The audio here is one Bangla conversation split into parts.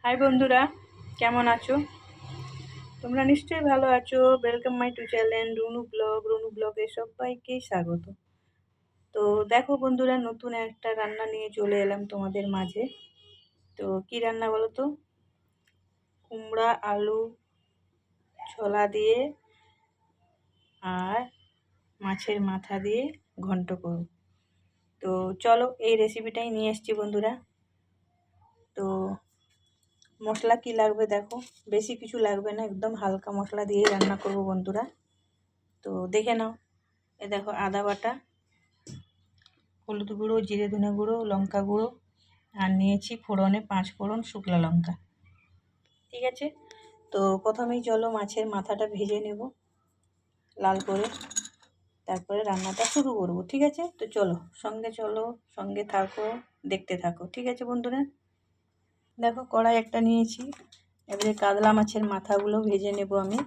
হাই বন্ধুরা, কেমন আছো? তোমরা নিশ্চয়ই ভালো আছো। Welcome my to channel Runu ব্লগে সবাইকেই স্বাগত। তো দেখো বন্ধুরা, নতুন একটা রান্না নিয়ে চলে এলাম তোমাদের মাঝে। তো কি রান্না বলো তো? কুমড়া আলু ছোলা দিয়ে আর মাছের মাথা দিয়ে ঘন্ট করব। তো চলো এই রেসিপিটাই নিয়ে এসেছি বন্ধুরা। তো মশলা কি লাগবে দেখো, বেশি কিছু লাগবে না, একদম হালকা মশলা দিয়ে রান্না করব বন্ধুরা। তো দেখে নাও। এ দেখো, আদা বাটা, হলুদ গুঁড়ো, জিরে ধনে গুঁড়ো, লঙ্কা গুঁড়ো, আর নিয়েছি ফোড়নে 5 ফোড়ন শুকনো লঙ্কা। ঠিক আছে, তো প্রথমেই চলো মাছের মাথাটা ভেজে নেব লাল করে, তারপরে রান্নাটা শুরু করব। ঠিক আছে, তো চলো সঙ্গে থাকো, দেখতে থাকো। ঠিক আছে বন্ধুরা, দেখো কড়াই একটা নিয়েছি, এবারে কাতলা মাছের মাথাগুলো ভেজে নেব আমি।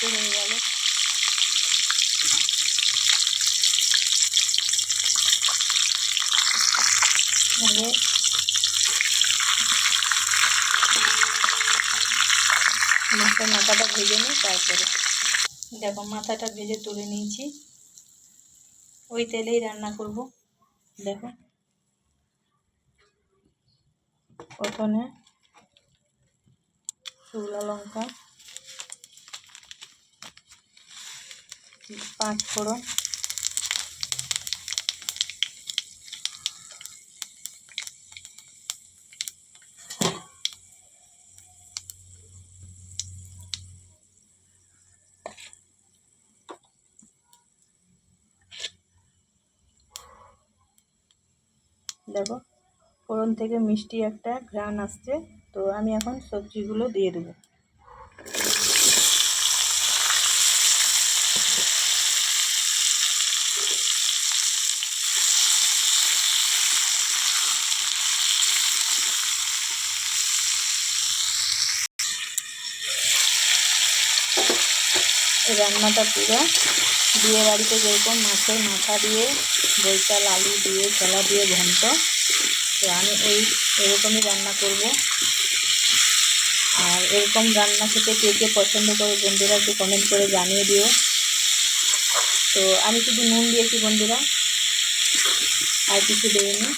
হয়ে গেল, মাছের মাথাটা ভেজে নিই। তারপরে দেখো মাথাটা ভেজে তুলে নিয়েছি, ওই তেলেই রান্না করব। দেখো প্রথমে শুকনো লঙ্কা, 5 ফোড়ন, দেখো ফোড়ন থেকে মিষ্টি একটা ঘ্রাণ আসছে। তো আমি এখন সবজিগুলো দিয়ে দেবো। এই রান্নাটা পুরো বিয়ে বাড়িতে যেরকম মাছের মাথা দিয়ে, বৈতাল আলু দিয়ে, ছোলা দিয়ে ঘন্ট, তো আমি এরকমই রান্না করব। আর এরকম রান্না খেতে কে কে পছন্দ করে বন্ধুরা একটু কমেন্ট করে জানিয়ে দিও। তো আমি শুধু নুন দিয়েছি বন্ধুরা, আর কিছু দিইনি।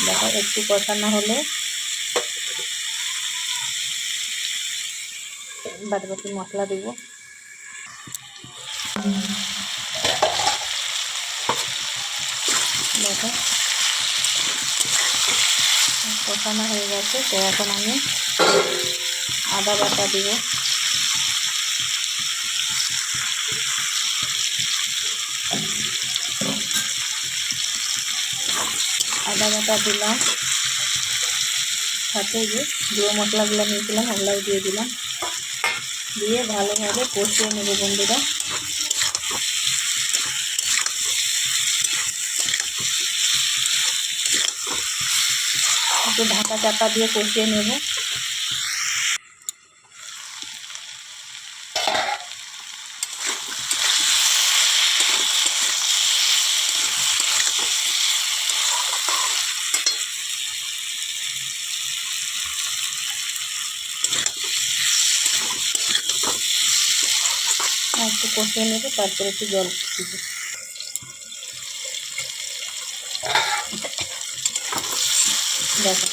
দেখো একটু কষানো হলে বাদবাকি মশলা দেব। দেখো কষানো হয়ে গেছে, তো এখন আমি আদা বাটা দেব। আদা বাটা দিলাম, সাথে যে গুঁড়ো মশলাগুলো নিয়েছিলাম ওগুলোও দিয়ে দিলাম, দিয়ে ভালোভাবে কষিয়ে নেব বন্ধুরা। একটু ঢাকা চাপা দিয়ে কষিয়ে নেব। একটু কষিয়ে নেব, তারপরে একটু জল দিব। দেখো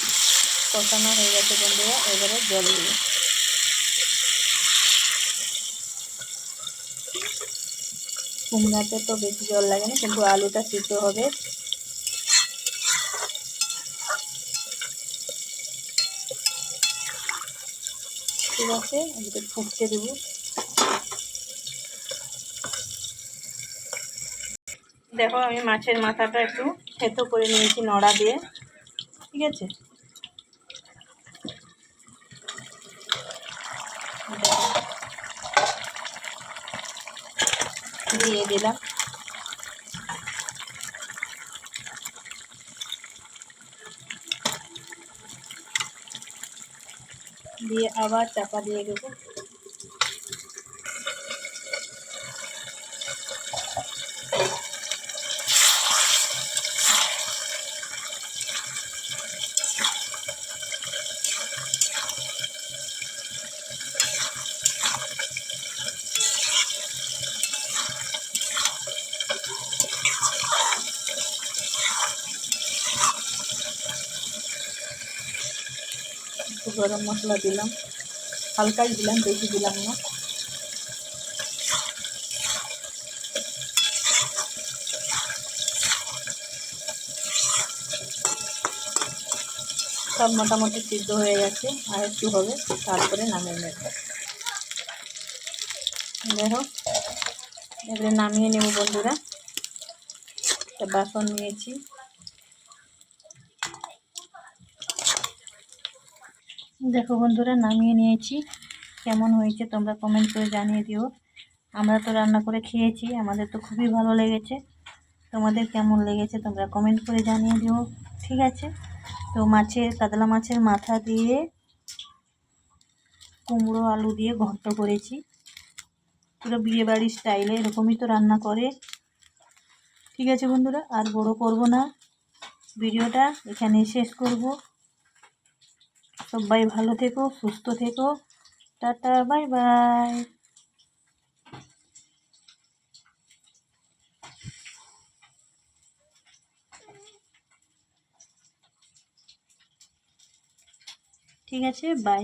কষানো হয়ে গেছে বন্ধুরা, এবারে জল দিব। কুমড়াতে তো বেশি জল লাগে না, কিন্তু আলুটা সিদ্ধ হবে। ঠিক আছে, একটু ফুটতে দেব। দেখো আমি মাছের মাথাটা একটু থেতো করে নিয়েছি নড়া দিয়ে। ঠিক আছে, দিয়ে দিলাম। দিয়ে আবার চাপা দিয়ে দেবো। গরম মশলা দিলাম, হালকাই দিলাম, বেশি দিলাম না। সব মোটামুটি সিদ্ধ হয়ে গেছে, আর একটু হবে, তারপরে নামিয়ে নেব। দেখো এবারে নামিয়ে নেব বন্ধুরা। একটা বাসন নিয়েছি। দেখো বন্ধুরা নামিয়ে নিয়েছি। কেমন হয়েছে তোমরা কমেন্ট করে জানিয়ে দিও। আমরা তো রান্না করে খেয়েছি, আমাদের তো খুবই ভালো লেগেছে। তোমাদের কেমন লেগেছে তোমরা কমেন্ট করে জানিয়ে দিও, ঠিক আছে? তো কাতলা মাছের মাথা দিয়ে কুমড়ো আলু দিয়ে ঘন্ট করেছি, পুরো বিয়েবাড়ির স্টাইলে, এরকমই তো রান্না করে। ঠিক আছে বন্ধুরা, আর বড় করব না, ভিডিওটা এখানেই শেষ করব। সবাই ভালো থেকো, সুস্থ থেকো, টাটা, বাই বাই। ঠিক আছে, বাই।